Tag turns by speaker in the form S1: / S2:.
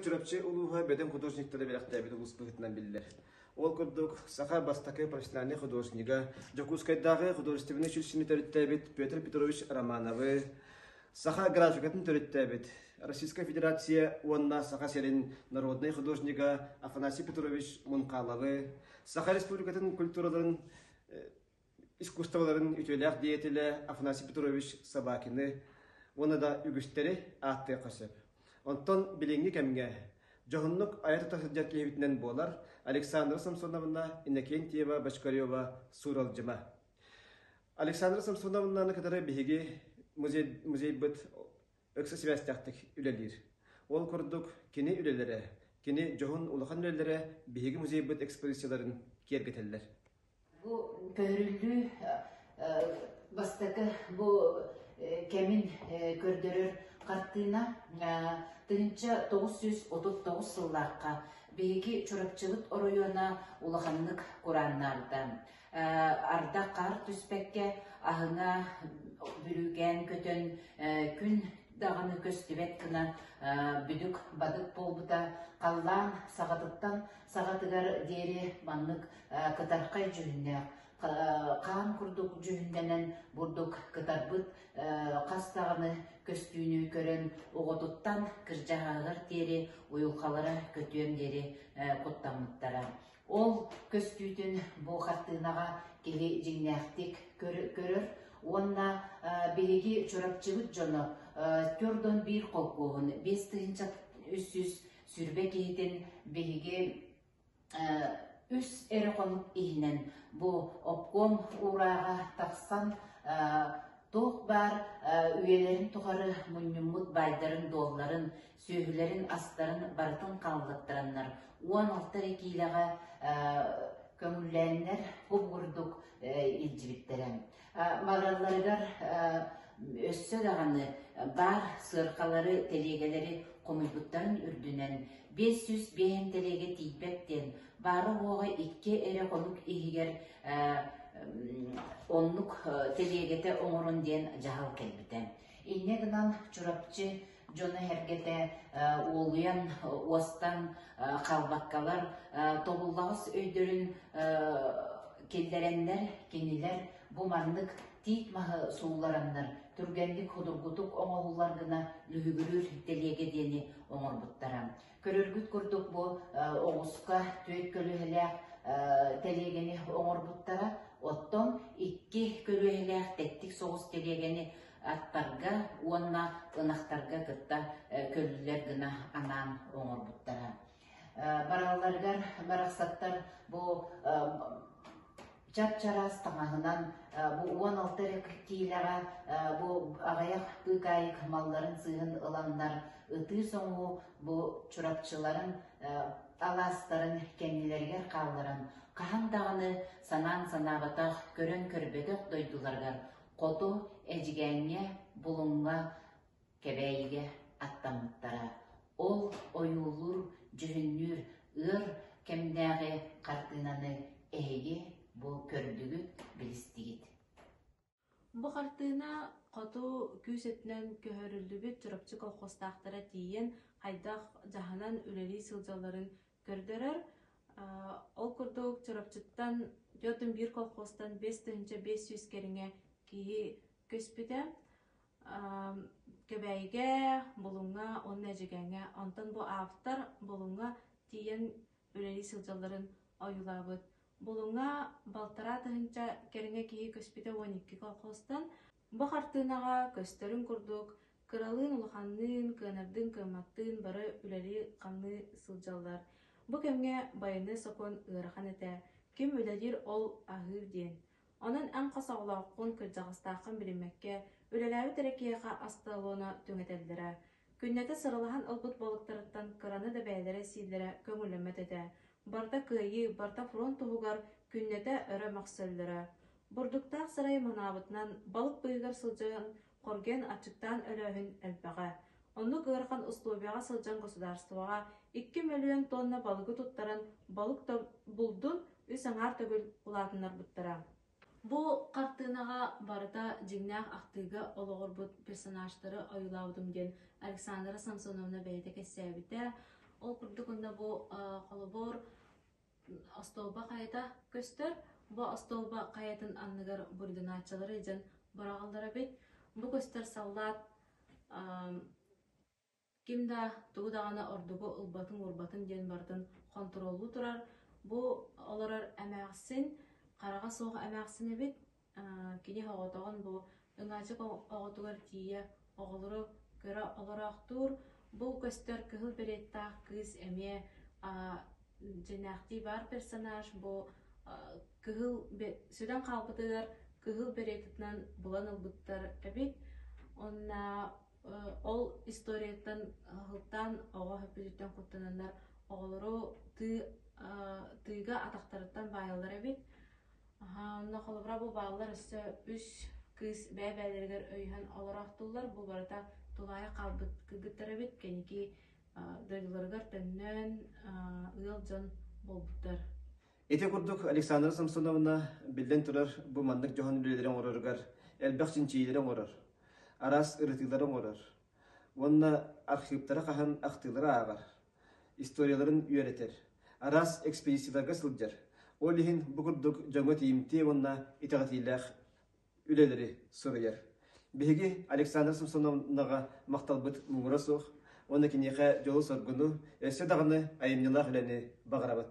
S1: чурапчы улуха беден художниктары берақтабит улус быхытынан биллер. Ол курдук саха бастакы профессиональный художника, Жокускайдагы художественный училищени төрүттәбит Петр Петрович Романовы, саха графикатын төрүттәбит Российская Федерация уонна саха селин народный художника Афанасий Петрович Мункаловы, саха республикатын культураларын искусстволарын үтөләк диетеле Афанасий Петрович Собакины, оны да үгүстери атты касып. Онтон билинги кемге Жохуннук аята тасыджар кебитнен болар Александра Самсоновна, Иннокентьева, Башкарева, Суралжыма. Александра Самсоновна кадары биһиги музей быт ыксы связьтактык үлелир. Ол курдук кини үлелере, кини жохун улахан үлелере биһиги музей быт экспозицияларын кергетеллер.
S2: Бу көрүлүү бастакы бу кемин көрдөрөр картына тыгынча 939 сыллакка беги чурапчылык ороюна улаханнык кураннардан арда кар түспекке ахына бүрүген көтөн күн даганы көстүбет кына бүдүк бадык болбута каллаан сагатыттан сагатыгар дери маннык кытаркай жүрүнө каан курдук жүрүнденен бурдук кытарбыт кастаганы көстүүнү көрөн оготуттан кыржагагар дери уюлкалары көтүөн дери коттамыттара. Ол көстүүтүн бу картынага кели жиңнактик көрөр, онна бириги чурапчылык жону төрдөн бир колкуун 5-300 сүрбе кейтен бириги үс эреконук ихинен бу обком урага таксан тоқ бар үйелерин тухары муннуммут байдарын долларын сөйлерин астарын бартын калдыктыраннар 16 рекилага көңүлләннәр бубурдук илҗибиттерем маралларыгар өссө даганы бар сыркалары телегелери комуйбуттарын үрдүнен 500 бейен телеге тийбеттен бары оға 2 эре конук игер оннук телегете оңорун ден жахал келбитен. Иннегынан чурапчы жоны хергете олуян остан калбаккалар тобуллагыс өйдөрүн келдереннер кенилер бумарнык тиит махы суулараннар түргенлик худургутук оңоулар гына лүгүрүр телеге дени оңорбуттара. Көрөргүт курдук бу оғуска түйет көлүхелек телегени оңорбуттара, оттон 2 көлүхелек теттик соғыс телегени аттарга, уонна ынактарга кытта көлүлер гына анан оңорбуттара. Бараларгар, барақсаттар бу чап-чарас таңағынан бу 16 рекилага бу агаяк кыкайык малларын сыйын ыланнар ыты соңу бу чурапчыларын аластарын кеннилерге калдыран кахандаганы санан санабатах көрөн көрбөдök дойдуларгар коту эжигенге булуңга кебейге аттамыттара ол оюлур жүрүнүр ыр кемдеги картынаны эги бу көрдүгүт билистигит.
S3: Бу картына коту күсетнен көһөрүлүбүт чурапчы колхозтактара тиен хайдах жаханан үлели сылжаларын көрдөрөр. Ол курдук чурапчыттан жотун бир колхозтан 500 кериңе кии көспүдө. Көбәйге, булуңга, онна жигенге, онтон бу автор булуңга тиен үлели сылжаларын оюлабыт. Булуңа балтара тыгынча кериңе кии көспүдө 12 колхозтан. Бу картынага көстөрүн курдук, кыралын улаханнын, кынардын, кыматтын бары үлели канны сылжаллар. Бу кемге байыны сокон ырахан эте, ким үлелир ол агыр ден. Онын аң касаулааккун кыржагыстаакын билимекке, үлеләби терекияка асталуына төңетелдері. Күннеті сырылахан ылбыт болуктарыттан кыраны да бәйлері сийлері көңүлөмет эте. Барта кыйы, барта фронт тугугар күннете өрө максөллөрө. Бурдуктаак сарай манабытынан балык быйгар сылжыгын корген ачыктан өлөһүн элбеге. Онну кыырхан условияга сылжан государствога 2 миллион тонна балыгы туттаран балык булдун үсаңар төгүл улатынар буттара. Бу картынага барыта жиңнах актыга ологорбут персонаждары оюлаудым ден Александра Самсоновна бейте кесебите. ол курдукунда бу холобор остолба кайта көстөр бу остолба каятын анныгар бурдуначалары жан барагалдара бит бу көстөр саллат кимда тугудагана ордугу ылбатын урбатын ден бартын контроллу турар бу олорор эмэксин карага соох эмэксин бит кини хоготогон бу ыңачык оготугар тия оголору көрө олорактур бу көстөр кыһыл береттаах кыыс эме женахти бар персонаж бу кыһыл сүдөн калбытыгар кыһыл беретитнан булан ылбыттар эбит онна ол историятан хылтан ого хөпүзүттен куттанандар оголору тыыга атактарыттан баайалдар эбит онна холобра бу баалар өссө үс кыыс бэбэлэригер өйһөн олорактуулар бу барыта тулая калбыт кыгыттар эбит кеники дойдуларыгар төннөн ыал дьон болбуттар.
S1: Эти курдук Александра Самсоновна билден турар бу мандык жохон үлелерин ороргар, элбек чинчийлерин орор. Арас ырытыларын орор. Онна архивтара кахан актылары агар. Историяларын үйретер. Арас экспедицияларга сылжар. Ол ихин бу курдук жоңго тиимти онна итагатилах үлелери сурыяр. Биһиги Александра Самсоновнага макталбыт муңура суох, оны кинеха жолу соргуну, эссе даганы айымнылах үлени багарабыт.